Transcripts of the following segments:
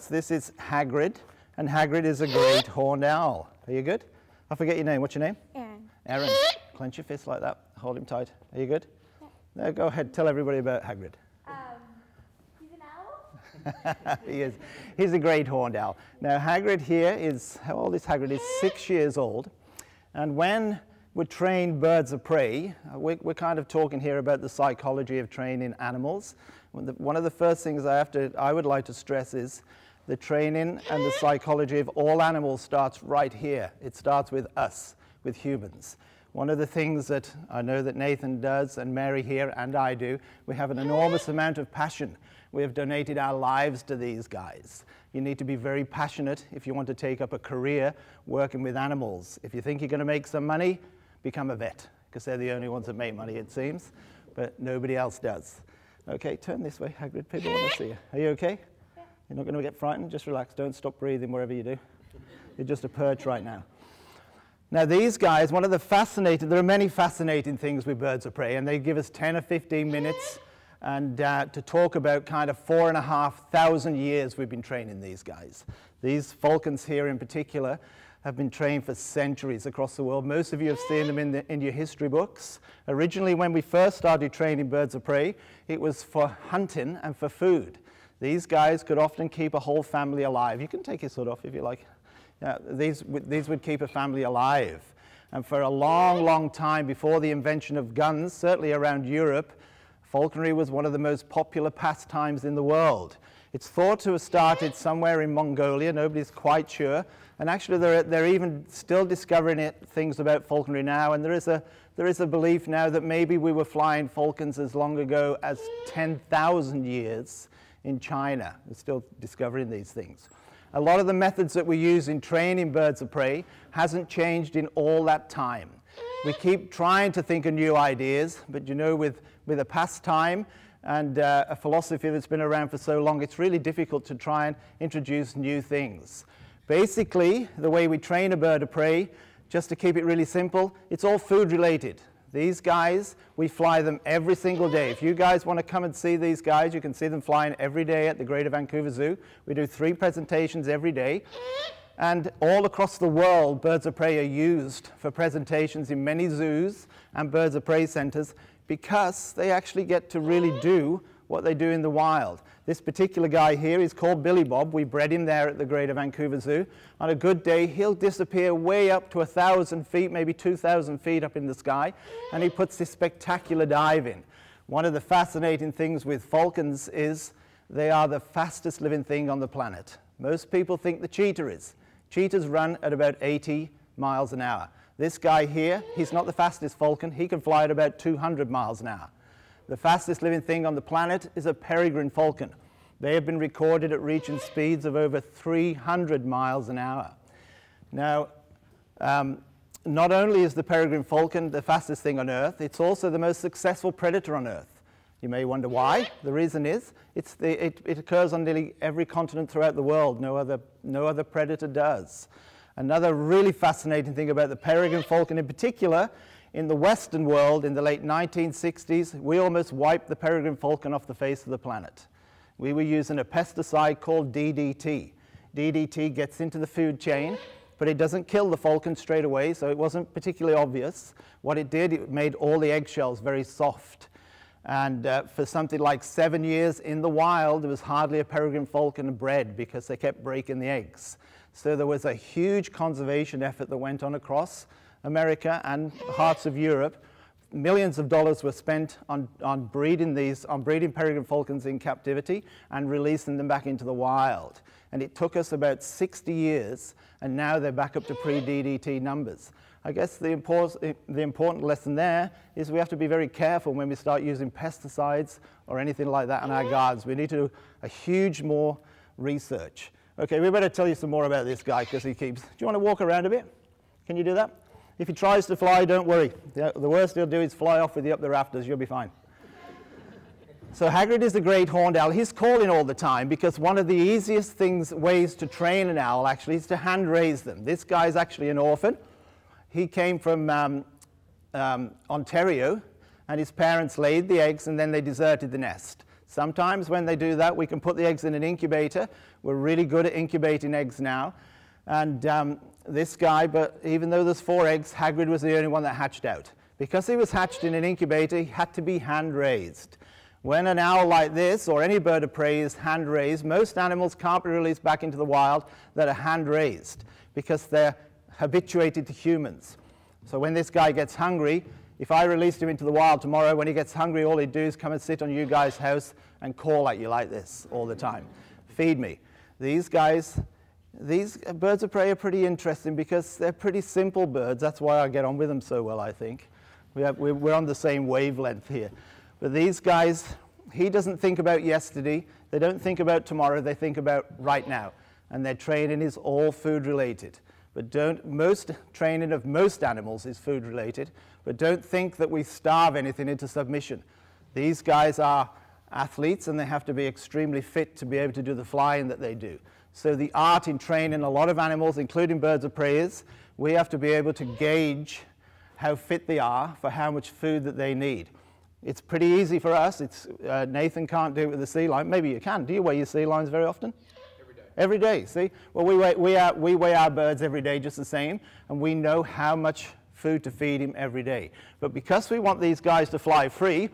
notes. This is Hagrid, and Hagrid is a great horned owl. Are you good? I forget your name. What's your name? Aaron. Aaron. Clench your fist like that. Hold him tight. Are you good? Yeah. No, go ahead. Tell everybody about Hagrid. He's an owl? He is. He's a great horned owl. Now, Hagrid here is, how old is Hagrid? He's 6 years old. And when we train birds of prey, we're kind of talking here about the psychology of training animals. One of the first things I would like to stress is the training and the psychology of all animals starts right here. It starts with us, with humans. One of the things that I know that Nathan does, and Mary here, and I do, we have an enormous amount of passion. We have donated our lives to these guys. You need to be very passionate if you want to take up a career working with animals. If you think you're going to make some money, become a vet, because they're the only ones that make money, it seems, but nobody else does. Okay, turn this way, Hagrid. People want to see you. Are you okay? Yeah. You're not going to get frightened? Just relax. Don't stop breathing wherever you do. You're just a perch right now. Now, these guys, there are many fascinating things with birds of prey, and they give us 10 or 15 minutes and to talk about kind of 4,500 years we've been training these guys. These falcons here in particular have been trained for centuries across the world. Most of you have seen them in your history books. Originally, when we first started training birds of prey, it was for hunting and for food. These guys could often keep a whole family alive. You can take your hood off if you like. These would keep a family alive. And for a long, long time before the invention of guns, certainly around Europe, falconry was one of the most popular pastimes in the world. It's thought to have started somewhere in Mongolia. Nobody's quite sure. And actually, they're even still discovering things about falconry now. And there is a belief now that maybe we were flying falcons as long ago as 10,000 years in China. We're still discovering these things. A lot of the methods that we use in training birds of prey hasn't changed in all that time. We keep trying to think of new ideas, but you know, with a pastime and a philosophy that's been around for so long, it's really difficult to try and introduce new things. Basically, the way we train a bird of prey, just to keep it really simple, it's all food related. These guys, we fly them every single day. If you guys want to come and see these guys, you can see them flying every day at the Greater Vancouver Zoo. We do 3 presentations every day. And all across the world, birds of prey are used for presentations in many zoos and birds of prey centers because they actually get to really do what they do in the wild. This particular guy here is called Billy Bob. We bred him there at the Greater Vancouver Zoo. On a good day, he'll disappear way up to 1,000 feet, maybe 2,000 feet up in the sky, and he puts this spectacular dive in. One of the fascinating things with falcons is they are the fastest living thing on the planet. Most people think the cheetah is. Cheetahs run at about 80 miles an hour. This guy here, he's not the fastest falcon. He can fly at about 200 miles an hour. The fastest living thing on the planet is a peregrine falcon. They have been recorded at reaching speeds of over 300 miles an hour. Now, not only is the peregrine falcon the fastest thing on Earth, it's also the most successful predator on Earth. You may wonder why. The reason is it occurs on nearly every continent throughout the world. No other predator does. Another really fascinating thing about the peregrine falcon in particular, in the Western world in the late 1960s, we almost wiped the peregrine falcon off the face of the planet. We were using a pesticide called DDT. DDT gets into the food chain, but it doesn't kill the falcon straight away, so it wasn't particularly obvious. What it did, it made all the eggshells very soft. And for something like 7 years in the wild, there was hardly a peregrine falcon bred because they kept breaking the eggs. So there was a huge conservation effort that went on across America and parts of Europe. Millions of dollars were spent on breeding peregrine falcons in captivity and releasing them back into the wild. And it took us about 60 years, and now they're back up to pre-DDT numbers. I guess the important lesson there is we have to be very careful when we start using pesticides or anything like that on our guards. We need to do a huge more research. Okay, we better tell you some more about this guy because he keeps... Do you want to walk around a bit? Can you do that? If he tries to fly, don't worry. The worst he'll do is fly off with you up the rafters. You'll be fine. So Hagrid is a great horned owl. He's calling all the time because one of the easiest ways to train an owl actually is to hand raise them. This guy's actually an orphan. He came from Ontario, and his parents laid the eggs and then they deserted the nest. Sometimes when they do that, we can put the eggs in an incubator. We're really good at incubating eggs now. And this guy, but even though there's 4 eggs, Hagrid was the only one that hatched out. Because he was hatched in an incubator, he had to be hand-raised. When an owl like this, or any bird of prey, is hand-raised, most animals can't be released back into the wild that are hand-raised because they're habituated to humans. So when this guy gets hungry, if I released him into the wild tomorrow, when he gets hungry, all he'd do is come and sit on you guys' house and call at you like this all the time. Feed me. These guys, these birds of prey are pretty interesting because they're pretty simple birds. That's why I get on with them so well, I think. We're on the same wavelength here. But these guys, he doesn't think about yesterday. They don't think about tomorrow. They think about right now. And their training is all food related. But most training of most animals is food related. But don't think that we starve anything into submission. These guys are athletes and they have to be extremely fit to be able to do the flying that they do. So the art in training a lot of animals, including birds of prey, is we have to be able to gauge how fit they are for how much food that they need. It's pretty easy for us. Nathan can't do it with the sea lion. Maybe you can. Do you weigh your sea lions very often? Every day. Every day, see? Well, we weigh our birds every day just the same, and we know how much food to feed him every day. But because we want these guys to fly free,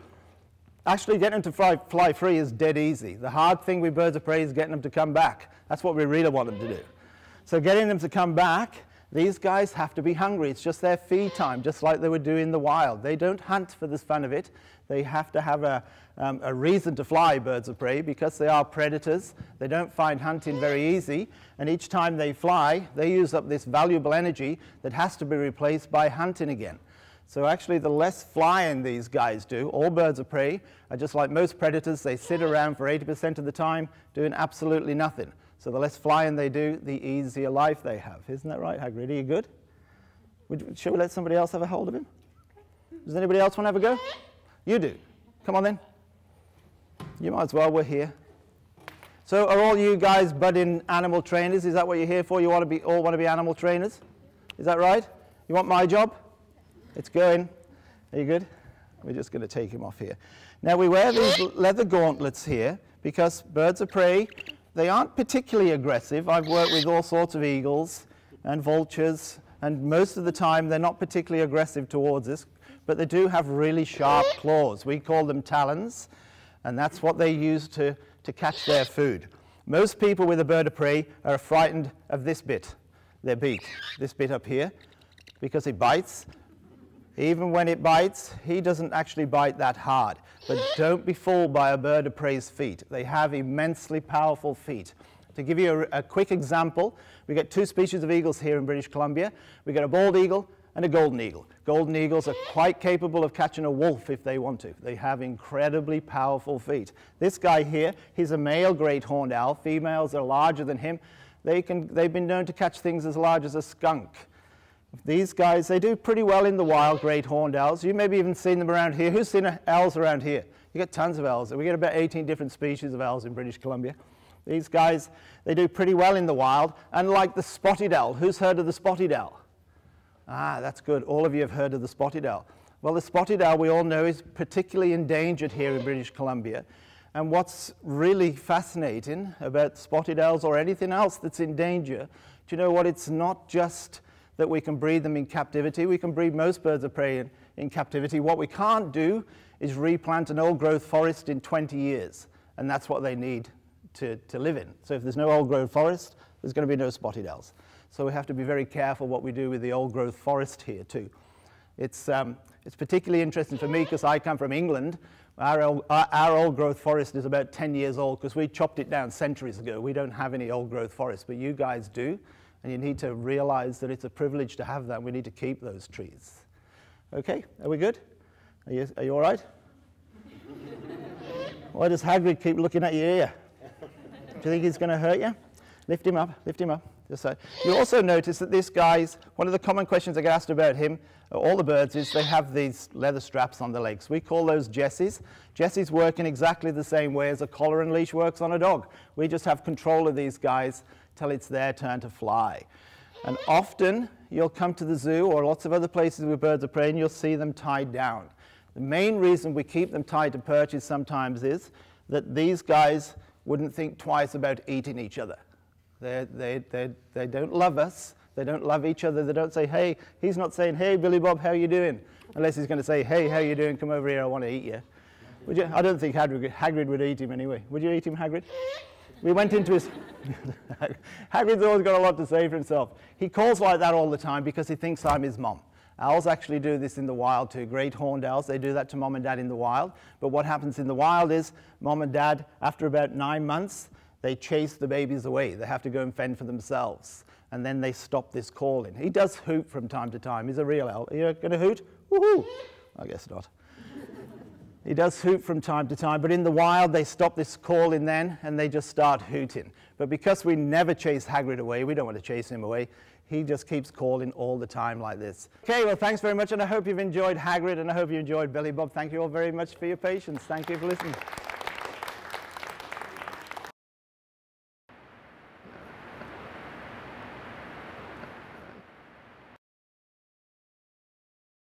actually getting them to fly free is dead easy. The hard thing with birds of prey is getting them to come back. That's what we really want them to do. So getting them to come back, these guys have to be hungry. It's just their feed time, just like they would do in the wild. They don't hunt for the fun of it. They have to have a reason to fly, birds of prey, because they are predators. They don't find hunting very easy. And each time they fly, they use up this valuable energy that has to be replaced by hunting again. So actually, the less flying these guys do, all birds of prey are just like most predators. They sit around for 80% of the time doing absolutely nothing. So the less flying they do, the easier life they have. Isn't that right, Hagrid? Are you good? Shall we let somebody else have a hold of him? Does anybody else want to have a go? You do. Come on then. You might as well. We're here. So are all you guys budding animal trainers? Is that what you're here for? You all want to be animal trainers? Is that right? You want my job? It's going. Are you good? We're just going to take him off here. Now we wear these leather gauntlets here because birds of prey, they aren't particularly aggressive. I've worked with all sorts of eagles and vultures, and most of the time they're not particularly aggressive towards us, but they do have really sharp claws. We call them talons, and that's what they use to catch their food. Most people with a bird of prey are frightened of this bit, their beak, this bit up here, because it bites. Even when it bites, he doesn't actually bite that hard. But don't be fooled by a bird of prey's feet. They have immensely powerful feet. To give you a quick example, we get 2 species of eagles here in British Columbia. We get a bald eagle and a golden eagle. Golden eagles are quite capable of catching a wolf if they want to. They have incredibly powerful feet. This guy here, he's a male great horned owl. Females are larger than him. They've been known to catch things as large as a skunk. These guys, they do pretty well in the wild, great horned owls. You maybe even seen them around here. Who's seen owls around here? You get tons of owls. We get about 18 different species of owls in British Columbia. These guys, they do pretty well in the wild. Unlike the spotted owl. Who's heard of the spotted owl? Ah, that's good. All of you have heard of the spotted owl. Well, the spotted owl, we all know, is particularly endangered here in British Columbia. And what's really fascinating about spotted owls or anything else that's in danger, do you know what? It's not just that we can breed them in captivity. We can breed most birds of prey in captivity. What we can't do is replant an old-growth forest in 20 years, and that's what they need to live in. So if there's no old-growth forest, there's going to be no spotted owls. So we have to be very careful what we do with the old-growth forest here, too. It's particularly interesting for me because I come from England. Our old-growth forest is about 10 years old because we chopped it down centuries ago. We don't have any old-growth forest, but you guys do. And you need to realize that it's a privilege to have that. We need to keep those trees. Okay, are we good? Are you all right? Why does Hagrid keep looking at your ear? Do you think he's going to hurt you? Lift him up, lift him up. Just so. You also notice that this guy's, one of the common questions I get asked about him, all the birds, is they have these leather straps on their legs. We call those jesses. Jesses work in exactly the same way as a collar and leash works on a dog. We just have control of these guys till it's their turn to fly. And often you'll come to the zoo or lots of other places with birds of prey and you'll see them tied down. The main reason we keep them tied to perches sometimes is that these guys wouldn't think twice about eating each other. They don't love us. They don't love each other. They don't say, hey, he's not saying, hey, Billy Bob, how you doing? Unless he's going to say, hey, how you doing? Come over here, I want to eat you. Would you? I don't think Hagrid would eat him anyway. Would you eat him, Hagrid? We went into his... Hagrid's always got a lot to say for himself. He calls like that all the time because he thinks I'm his mom. Owls actually do this in the wild too. Great horned owls, they do that to mom and dad in the wild. But what happens in the wild is mom and dad, after about 9 months, they chase the babies away. They have to go and fend for themselves. And then they stop this calling. He does hoot from time to time. He's a real owl. Are you going to hoot? Woohoo! I guess not. He does hoot from time to time, but in the wild they stop this calling then and they just start hooting. But because we never chase Hagrid away, we don't want to chase him away, he just keeps calling all the time like this. Okay, well thanks very much, and I hope you've enjoyed Hagrid and I hope you enjoyed Billy Bob. Thank you all very much for your patience. Thank you for listening.